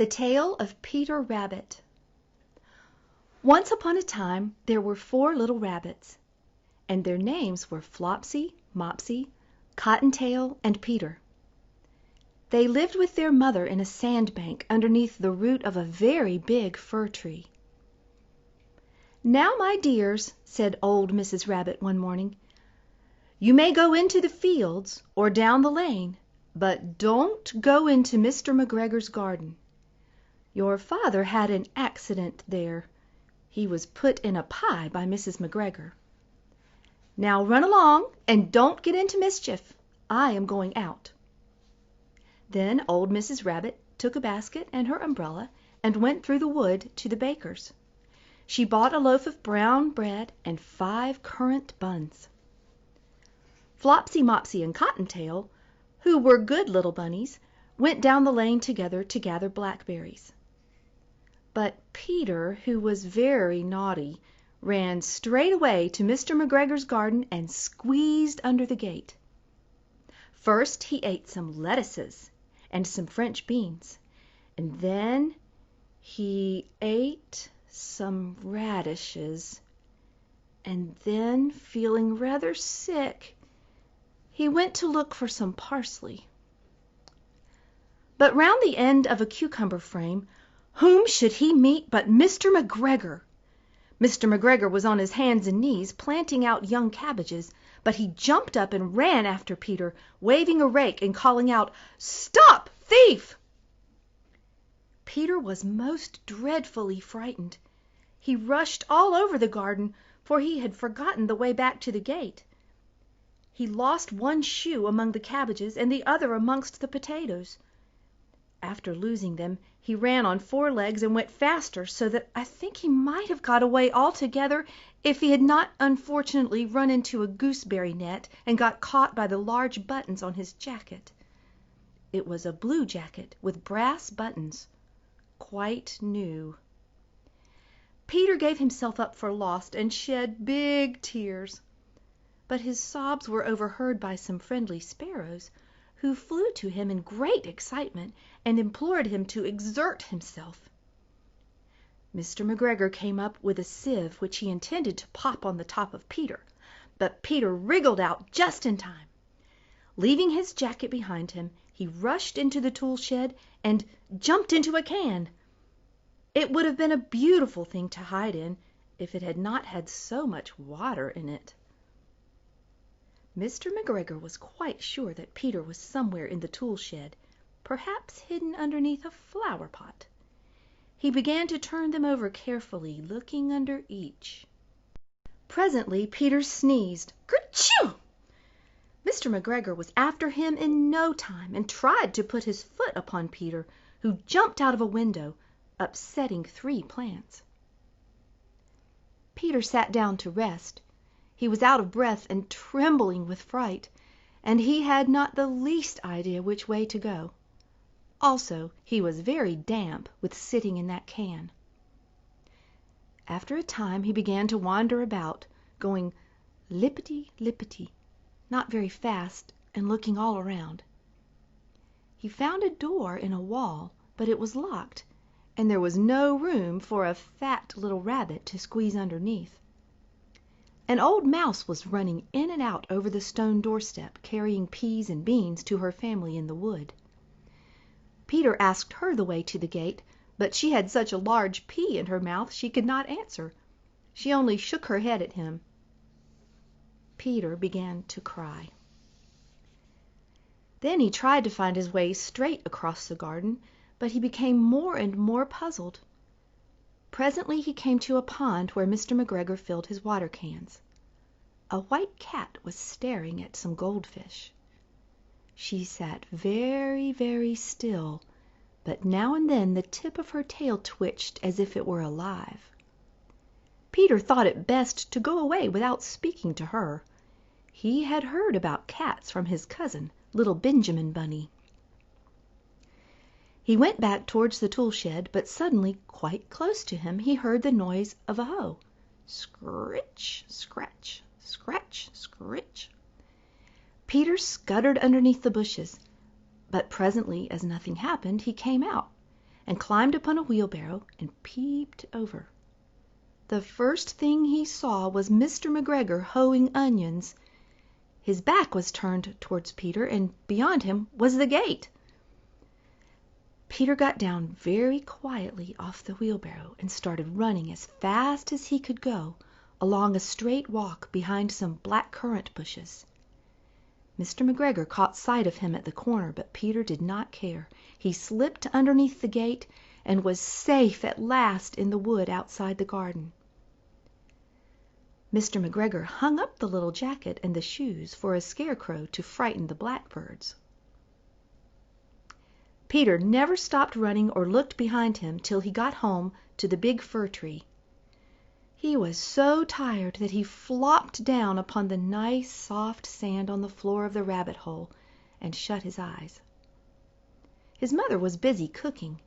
The Tale of Peter Rabbit. Once upon a time there were 4 little rabbits, and their names were Flopsy, Mopsy, Cottontail, and Peter. They lived with their mother in a sandbank underneath the root of a very big fir tree. "Now, my dears," said old Mrs. Rabbit one morning, "you may go into the fields or down the lane, but don't go into Mr. McGregor's garden. Your father had an accident there. He was put in a pie by Mrs. McGregor. Now run along and don't get into mischief. I am going out." Then old Mrs. Rabbit took a basket and her umbrella and went through the wood to the baker's. She bought a loaf of brown bread and 5 currant buns. Flopsy, Mopsy, and Cottontail, who were good little bunnies, went down the lane together to gather blackberries. But Peter, who was very naughty, ran straight away to Mr. McGregor's garden and squeezed under the gate. First he ate some lettuces and some French beans, and then he ate some radishes, and then, feeling rather sick, he went to look for some parsley. But round the end of a cucumber frame, whom should he meet but Mr. McGregor! Mr. McGregor was on his hands and knees planting out young cabbages, but he jumped up and ran after Peter, waving a rake and calling out, "Stop, thief!" Peter was most dreadfully frightened. He rushed all over the garden, for he had forgotten the way back to the gate. He lost one shoe among the cabbages and the other amongst the potatoes. After losing them, he ran on 4 legs and went faster, so that I think he might have got away altogether if he had not unfortunately run into a gooseberry net and got caught by the large buttons on his jacket. It was a blue jacket with brass buttons, quite new. Peter gave himself up for lost and shed big tears. But his sobs were overheard by some friendly sparrows, who flew to him in great excitement and implored him to exert himself. Mr. McGregor came up with a sieve which he intended to pop on the top of Peter, but Peter wriggled out just in time. Leaving his jacket behind him, he rushed into the tool shed and jumped into a can. It would have been a beautiful thing to hide in if it had not had so much water in it. Mr. McGregor was quite sure that Peter was somewhere in the tool shed, perhaps hidden underneath a flower pot. He began to turn them over carefully, looking under each. Presently Peter sneezed. "Kerchoo!" Mr. McGregor was after him in no time and tried to put his foot upon Peter, who jumped out of a window, upsetting 3 plants. Peter sat down to rest. He was out of breath and trembling with fright, and he had not the least idea which way to go. Also, he was very damp with sitting in that can. After a time he began to wander about, going lippity-lippity, not very fast, and looking all around. He found a door in a wall, but it was locked, and there was no room for a fat little rabbit to squeeze underneath. An old mouse was running in and out over the stone doorstep, carrying peas and beans to her family in the wood. Peter asked her the way to the gate, but she had such a large pea in her mouth she could not answer. She only shook her head at him. Peter began to cry. Then he tried to find his way straight across the garden, but he became more and more puzzled. Presently he came to a pond where Mr. McGregor filled his water cans. A white cat was staring at some goldfish. She sat very, very still, but now and then the tip of her tail twitched as if it were alive. Peter thought it best to go away without speaking to her. He had heard about cats from his cousin, little Benjamin Bunny. He went back towards the tool shed, but suddenly, quite close to him, he heard the noise of a hoe. Scritch, scratch, scratch, scritch. Peter scuttered underneath the bushes, but presently, as nothing happened, he came out, and climbed upon a wheelbarrow and peeped over. The first thing he saw was Mr. McGregor hoeing onions. His back was turned towards Peter, and beyond him was the gate. Peter got down very quietly off the wheelbarrow and started running as fast as he could go along a straight walk behind some black currant bushes. Mr. McGregor caught sight of him at the corner, but Peter did not care. He slipped underneath the gate and was safe at last in the wood outside the garden. Mr. McGregor hung up the little jacket and the shoes for a scarecrow to frighten the blackbirds. Peter never stopped running or looked behind him till he got home to the big fir tree. He was so tired that he flopped down upon the nice soft sand on the floor of the rabbit hole and shut his eyes. His mother was busy cooking.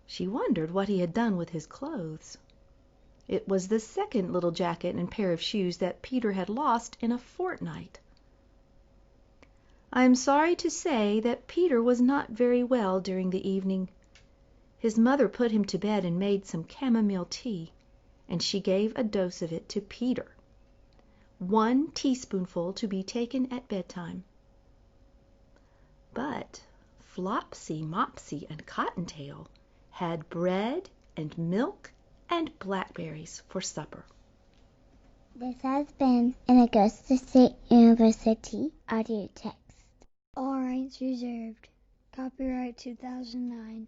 She wondered what he had done with his clothes. It was the second little jacket and pair of shoes that Peter had lost in a fortnight. I am sorry to say that Peter was not very well during the evening. His mother put him to bed and made some chamomile tea, and she gave a dose of it to Peter. 1 teaspoonful to be taken at bedtime. But Flopsy, Mopsy, and Cottontail had bread and milk and blackberries for supper. This has been an Augusta State University audio text. All rights reserved. Copyright 2009.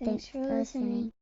Thanks for listening.